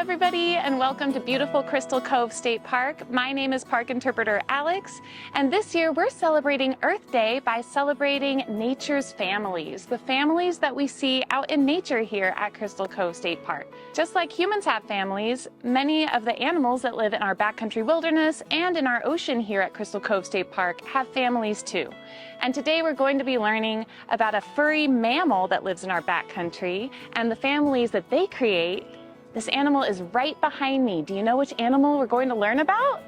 everybody, and welcome to beautiful Crystal Cove State Park. My name is Park Interpreter Alex, and this year we're celebrating Earth Day by celebrating nature's families, the families that we see out in nature here at Crystal Cove State Park. Just like humans have families, many of the animals that live in our backcountry wilderness and in our ocean here at Crystal Cove State Park have families too. And today we're going to be learning about a furry mammal that lives in our backcountry and the families that they create. This animal is right behind me. Do you know which animal we're going to learn about?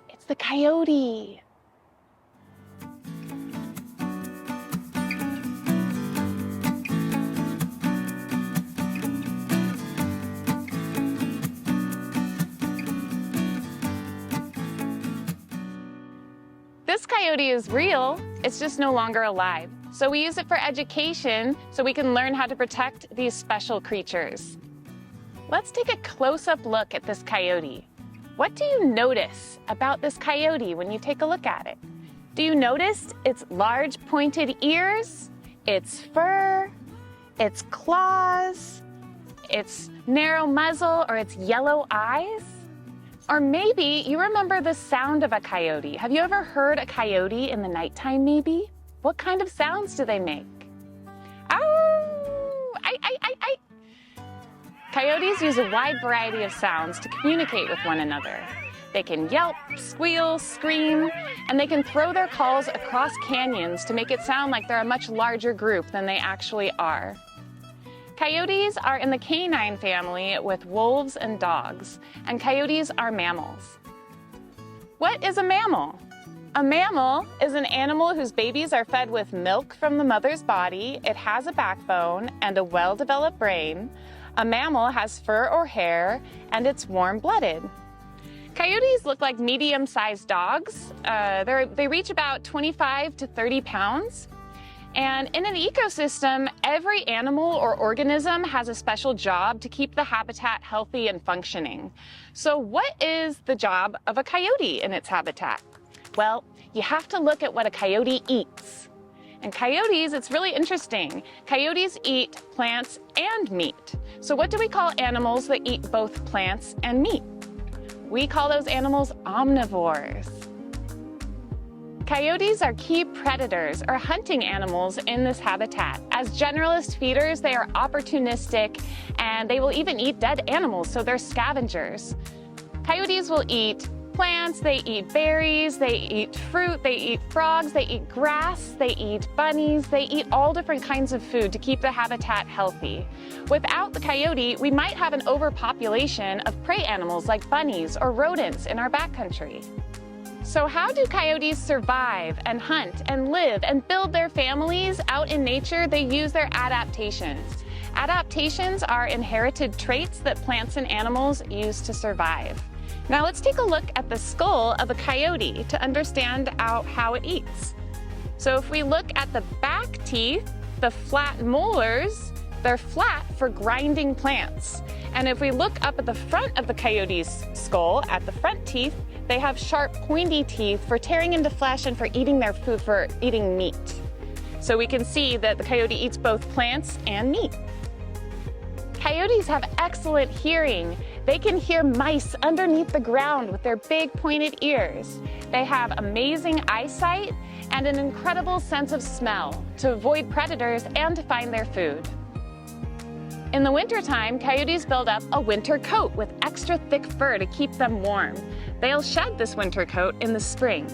It's the coyote. This coyote is real, it's just no longer alive. So we use it for education so we can learn how to protect these special creatures. Let's take a close-up look at this coyote. What do you notice about this coyote when you take a look at it? Do you notice its large pointed ears, its fur, its claws, its narrow muzzle, or its yellow eyes? Or maybe you remember the sound of a coyote. Have you ever heard a coyote in the nighttime maybe? What kind of sounds do they make? Ow! Ay. Coyotes use a wide variety of sounds to communicate with one another. They can yelp, squeal, scream, and they can throw their calls across canyons to make it sound like they're a much larger group than they actually are. Coyotes are in the canine family with wolves and dogs, and coyotes are mammals. What is a mammal? A mammal is an animal whose babies are fed with milk from the mother's body. It has a backbone and a well-developed brain. A mammal has fur or hair, and it's warm-blooded. Coyotes look like medium-sized dogs. They reach about 25 to 30 pounds. And in an ecosystem, every animal or organism has a special job to keep the habitat healthy and functioning. So what is the job of a coyote in its habitat? Well, you have to look at what a coyote eats. And coyotes, it's really interesting. Coyotes eat plants and meat. So what do we call animals that eat both plants and meat? We call those animals omnivores. Coyotes are key predators or hunting animals in this habitat. As generalist feeders, they are opportunistic and they will even eat dead animals, so they're scavengers. Coyotes will eat plants, they eat berries, they eat fruit, they eat frogs, they eat grass, they eat bunnies, they eat all different kinds of food to keep the habitat healthy. Without the coyote, we might have an overpopulation of prey animals like bunnies or rodents in our backcountry. So how do coyotes survive and hunt and live and build their families out in nature? They use their adaptations. Adaptations are inherited traits that plants and animals use to survive. Now let's take a look at the skull of a coyote to understand how it eats. So if we look at the back teeth, the flat molars, they're flat for grinding plants. And if we look up at the front of the coyote's skull, at the front teeth, they have sharp, pointy teeth for tearing into flesh and for eating their food, for eating meat. So we can see that the coyote eats both plants and meat. Coyotes have excellent hearing. They can hear mice underneath the ground with their big pointed ears. They have amazing eyesight and an incredible sense of smell to avoid predators and to find their food. In the wintertime, coyotes build up a winter coat with extra thick fur to keep them warm. They'll shed this winter coat in the spring.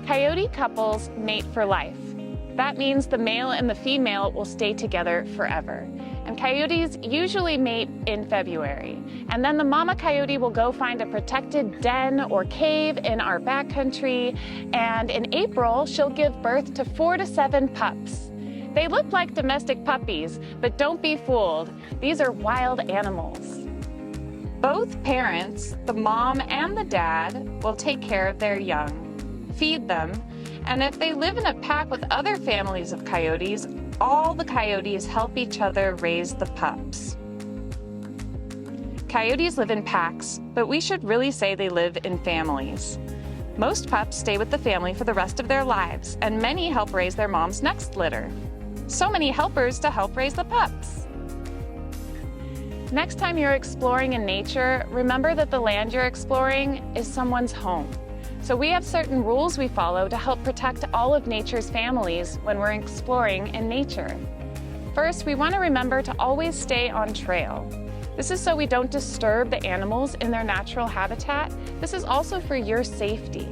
Coyote couples mate for life. That means the male and the female will stay together forever. And coyotes usually mate in February. And then the mama coyote will go find a protected den or cave in our backcountry. And in April, she'll give birth to 4 to 7 pups. They look like domestic puppies, but don't be fooled. These are wild animals. Both parents, the mom and the dad, will take care of their young, feed them, and if they live in a pack with other families of coyotes, all the coyotes help each other raise the pups. Coyotes live in packs, but we should really say they live in families. Most pups stay with the family for the rest of their lives, and many help raise their mom's next litter. so many helpers to help raise the pups. Next time you're exploring in nature, remember that the land you're exploring is someone's home. So we have certain rules we follow to help protect all of nature's families when we're exploring in nature. First, we want to remember to always stay on trail. This is so we don't disturb the animals in their natural habitat. This is also for your safety.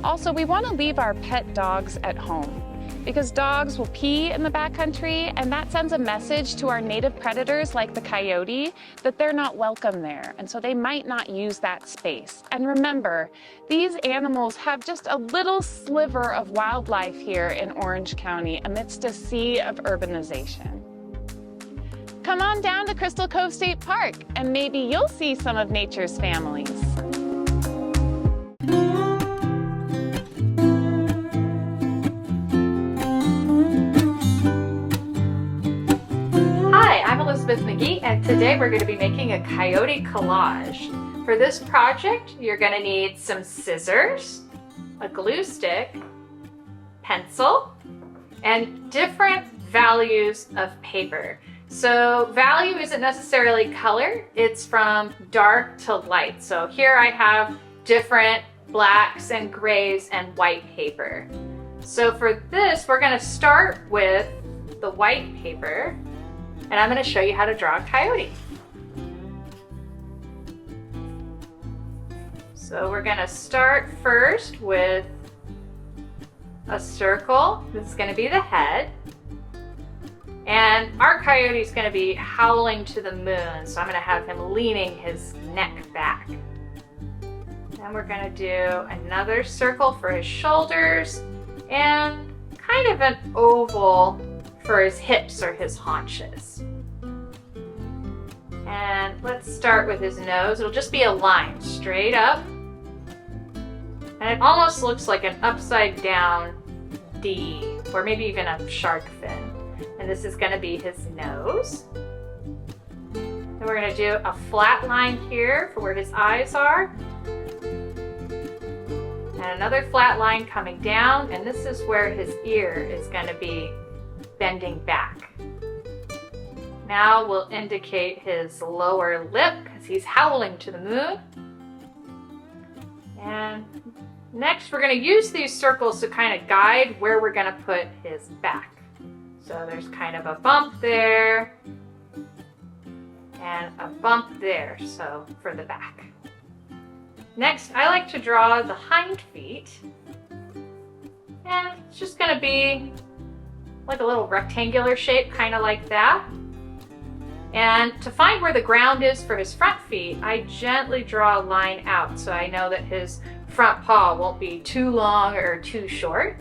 Also, we want to leave our pet dogs at home because dogs will pee in the backcountry, and that sends a message to our native predators like the coyote that they're not welcome there, and so they might not use that space. And remember, these animals have just a little sliver of wildlife here in Orange County amidst a sea of urbanization. Come on down to Crystal Cove State Park, and maybe you'll see some of nature's families. McGhee, and today we're going to be making a coyote collage. For this project, you're going to need some scissors, a glue stick, pencil, and different values of paper. So value isn't necessarily color, it's from dark to light. So here I have different blacks and grays and white paper. So for this, we're going to start with the white paper. And I'm going to show you how to draw a coyote. So we're going to start first with a circle. This is going to be the head. And our coyote is going to be howling to the moon. So I'm going to have him leaning his neck back. Then we're going to do another circle for his shoulders and kind of an oval for his hips or his haunches. And let's start with his nose. It'll just be a line straight up. And it almost looks like an upside down D, or maybe even a shark fin. And this is going to be his nose. Then we're going to do a flat line here for where his eyes are. And another flat line coming down, and this is where his ear is going to be bending back. Now we'll indicate his lower lip because he's howling to the moon. And next we're going to use these circles to kind of guide where we're going to put his back. So there's kind of a bump there and a bump there, so for the back. Next, I like to draw the hind feet, and it's just going to be like a little rectangular shape, kind of like that. And to find where the ground is for his front feet, I gently draw a line out so I know that his front paw won't be too long or too short.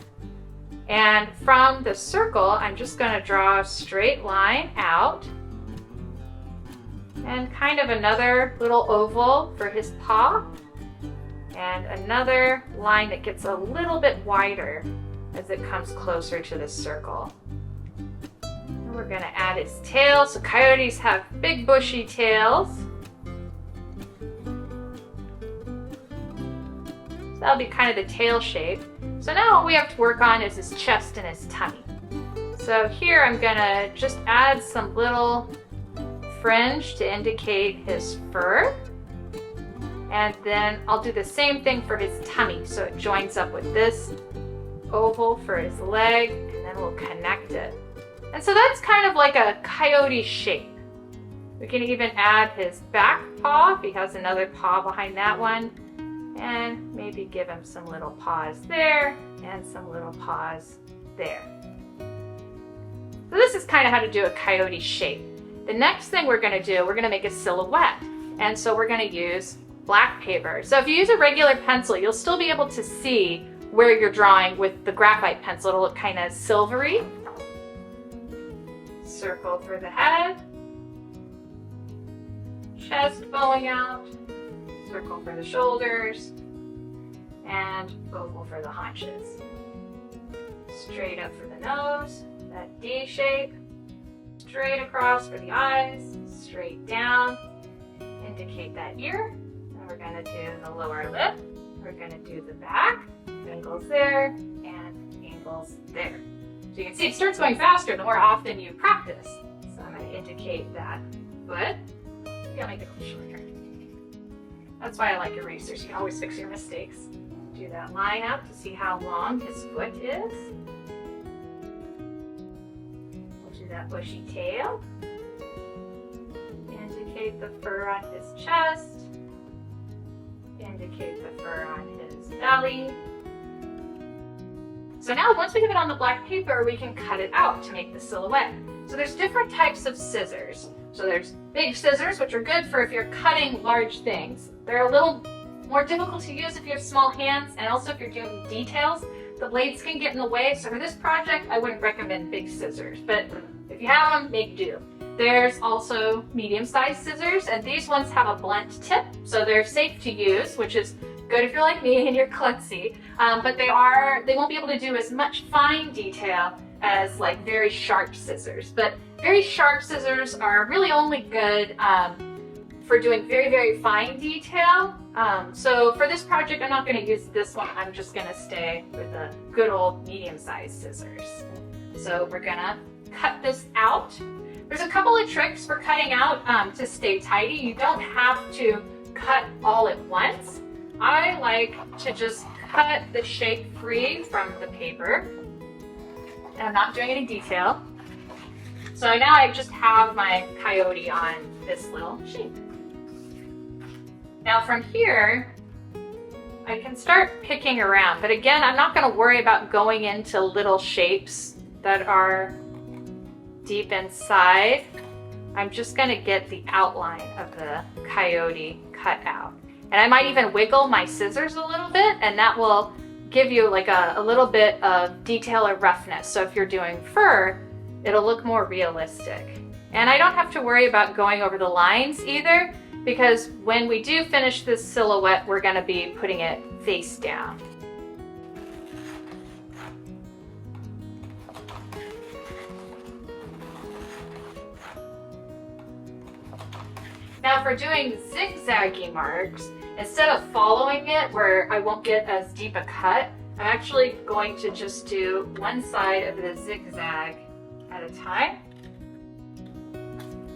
And from the circle, I'm just going to draw a straight line out and kind of another little oval for his paw and another line that gets a little bit wider as it comes closer to the circle. And we're going to add his tail. So coyotes have big bushy tails. So that'll be kind of the tail shape. So now what we have to work on is his chest and his tummy. So here I'm going to just add some little fringe to indicate his fur. And then I'll do the same thing for his tummy. So it joins up with this oval for his leg, and then we'll connect it. And so that's kind of like a coyote shape. We can even add his back paw if he has another paw behind that one, and maybe give him some little paws there and some little paws there. So this is kind of how to do a coyote shape. The next thing we're going to do, we're going to make a silhouette. And so we're going to use black paper. So if you use a regular pencil, you'll still be able to see where you're drawing. With the graphite pencil, it'll look kind of silvery. Circle for the head, chest bowing out, circle for the shoulders, and oval for the haunches. Straight up for the nose, that D shape, straight across for the eyes, straight down, indicate that ear. Then we're going to do the lower lip, we're going to do the back, angles there, and angles there. So you can see it starts going faster the more often you practice. So I'm going to indicate that foot. Maybe I'll make it a little shorter. That's why I like erasers. You can always fix your mistakes. Do that line out to see how long his foot is. We'll do that bushy tail. Indicate the fur on his chest. Indicate the fur on his belly. So now once we have it on the black paper, we can cut it out to make the silhouette. So there's different types of scissors. So there's big scissors, which are good for if you're cutting large things. They're a little more difficult to use if you have small hands, and also if you're doing details, the blades can get in the way. So for this project, I wouldn't recommend big scissors, but if you have them, make do. There's also medium-sized scissors, and these ones have a blunt tip, so they're safe to use, which is good if you're like me and you're klutzy, but they won't be able to do as much fine detail as like very sharp scissors. But very sharp scissors are really only good for doing very, very fine detail. So for this project, I'm not going to use this one. I'm just going to stay with the good old medium-sized scissors. So we're going to cut this out. There's a couple of tricks for cutting out to stay tidy. You don't have to cut all at once. I like to just cut the shape free from the paper. And I'm not doing any detail. So now I just have my coyote on this little shape. Now from here, I can start picking around. But again, I'm not going to worry about going into little shapes that are deep inside. I'm just going to get the outline of the coyote cut out. And I might even wiggle my scissors a little bit, and that will give you like a little bit of detail or roughness. So if you're doing fur, it'll look more realistic. And I don't have to worry about going over the lines either, because when we do finish this silhouette, we're going to be putting it face down. Now for doing zigzaggy marks, instead of following it where I won't get as deep a cut, I'm actually going to just do one side of the zigzag at a time.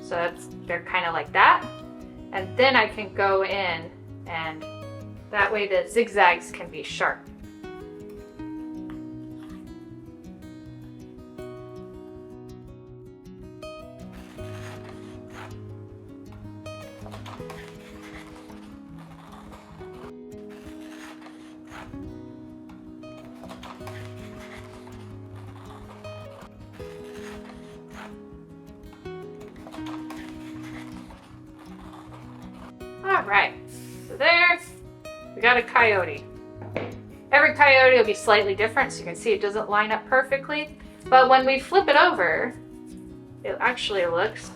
So they're kind of like that. And then I can go in, and that way the zigzags can be sharp. Alright, so there, we got a coyote. Every coyote will be slightly different, so you can see it doesn't line up perfectly. But when we flip it over, it actually looks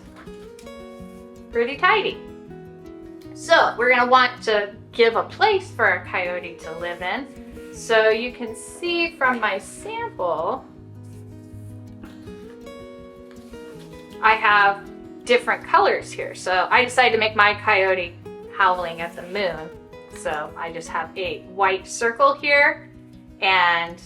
pretty tidy. So we're going to want to give a place for our coyote to live in. So you can see from my sample, I have different colors here. So I decided to make my coyote howling at the moon. So I just have a white circle here, and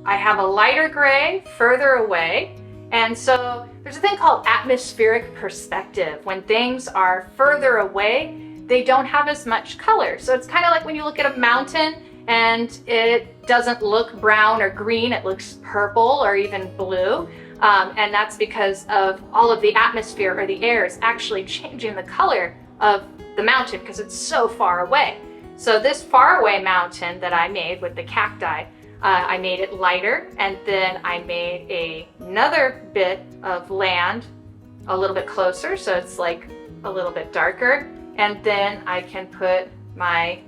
I have a lighter gray further away. And so there's a thing called atmospheric perspective. When things are further away, they don't have as much color. So it's kind of like when you look at a mountain and it doesn't look brown or green, it looks purple or even blue. And that's because of all of the atmosphere, or the air is actually changing the color of the mountain because it's so far away. So this faraway mountain that I made with the cacti, I made it lighter, and then I made another bit of land a little bit closer, so it's like a little bit darker, and then I can put my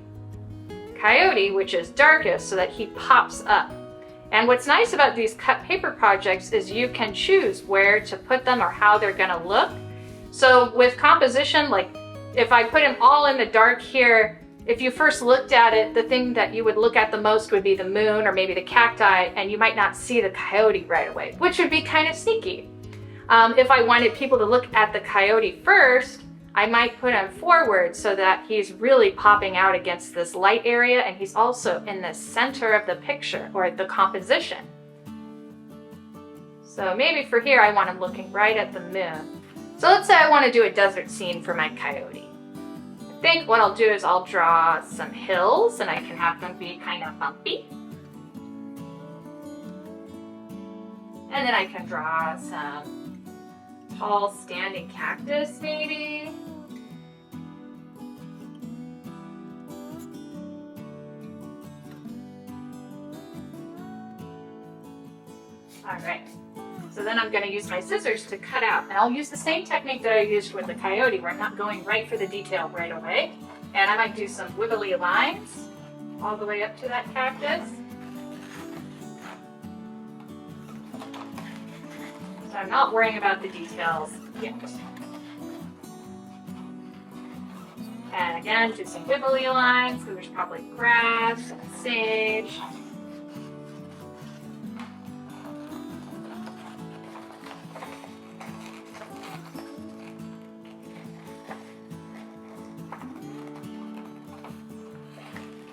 coyote, which is darkest, so that he pops up. And what's nice about these cut paper projects is you can choose where to put them or how they're going to look. So with composition, like if I put him all in the dark here, if you first looked at it, the thing that you would look at the most would be the moon or maybe the cacti, and you might not see the coyote right away, which would be kind of sneaky. If I wanted people to look at the coyote first, I might put him forward so that he's really popping out against this light area, and he's also in the center of the picture or the composition. So maybe for here, I want him looking right at the moon. So let's say I want to do a desert scene for my coyote. I think what I'll do is I'll draw some hills, and I can have them be kind of bumpy. And then I can draw some tall standing cactus maybe. All right, so then I'm gonna use my scissors to cut out, and I'll use the same technique that I used with the coyote, where I'm not going right for the detail right away. And I might do some wiggly lines all the way up to that cactus. So I'm not worrying about the details yet. And again, do some wiggly lines, because there's probably grass and sage.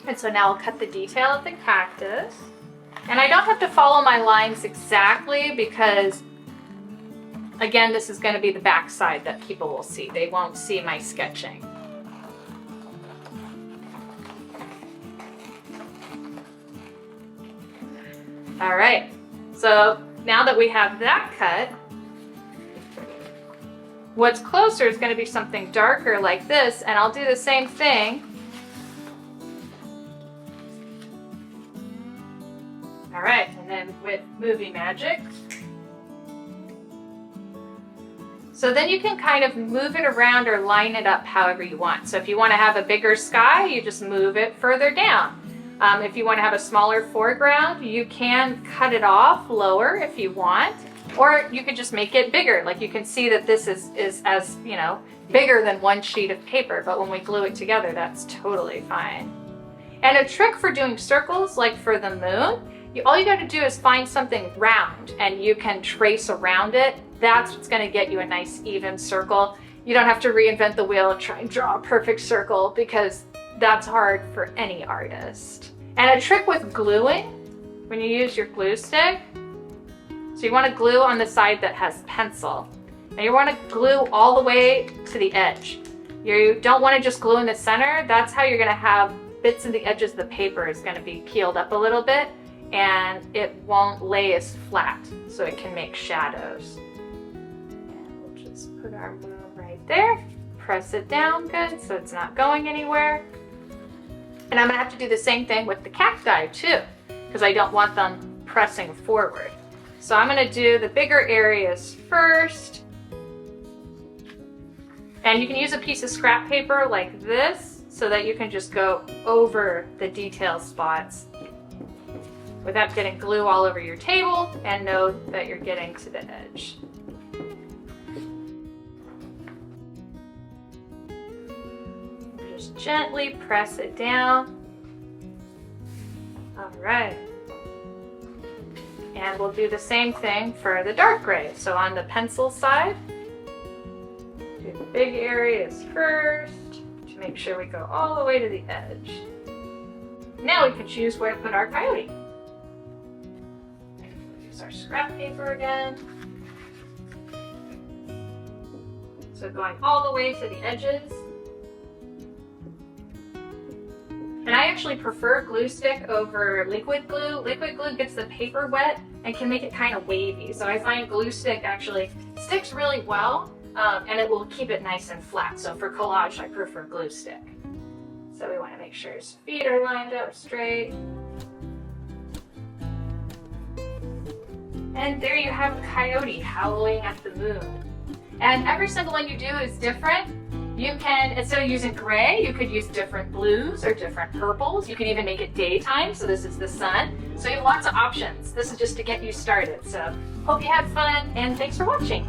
And so now I'll cut the detail of the cactus. And I don't have to follow my lines exactly because, again, this is going to be the back side that people will see. They won't see my sketching. All right, so now that we have that cut, what's closer is going to be something darker like this, and I'll do the same thing. All right, and then with movie magic. So then you can kind of move it around or line it up however you want. So if you want to have a bigger sky, you just move it further down. If you want to have a smaller foreground, you can cut it off lower if you want, or you could just make it bigger. Like you can see that this is as, you know, bigger than one sheet of paper, but when we glue it together, that's totally fine. And a trick for doing circles, like for the moon, all you got to do is find something round and you can trace around it. That's what's going to get you a nice even circle. You don't have to reinvent the wheel and try and draw a perfect circle, because that's hard for any artist. And a trick with gluing, when you use your glue stick, so you want to glue on the side that has pencil. And you want to glue all the way to the edge. You don't want to just glue in the center. That's how you're going to have bits of the edges of the paper is going to be peeled up a little bit, and it won't lay as flat, so it can make shadows. And we'll just put our moon right there, press it down good so it's not going anywhere. And I'm gonna have to do the same thing with the cacti too, because I don't want them pressing forward. So I'm gonna do the bigger areas first. And you can use a piece of scrap paper like this so that you can just go over the detail spots without getting glue all over your table, and know that you're getting to the edge. Just gently press it down. All right. And we'll do the same thing for the dark gray. So on the pencil side, do the big areas first to make sure we go all the way to the edge. Now we can choose where to put our coyote. Use our scrap paper again. So going all the way to the edges. And I actually prefer glue stick over liquid glue. Liquid glue gets the paper wet and can make it kind of wavy. So I find glue stick actually sticks really well, and it will keep it nice and flat. So for collage, I prefer glue stick. So we want to make sure his feet are lined up straight. And there you have Coyote howling at the moon. And every single one you do is different. You can, instead of using gray, you could use different blues or different purples. You can even make it daytime, so this is the sun. So you have lots of options. This is just to get you started. So hope you had fun, and thanks for watching.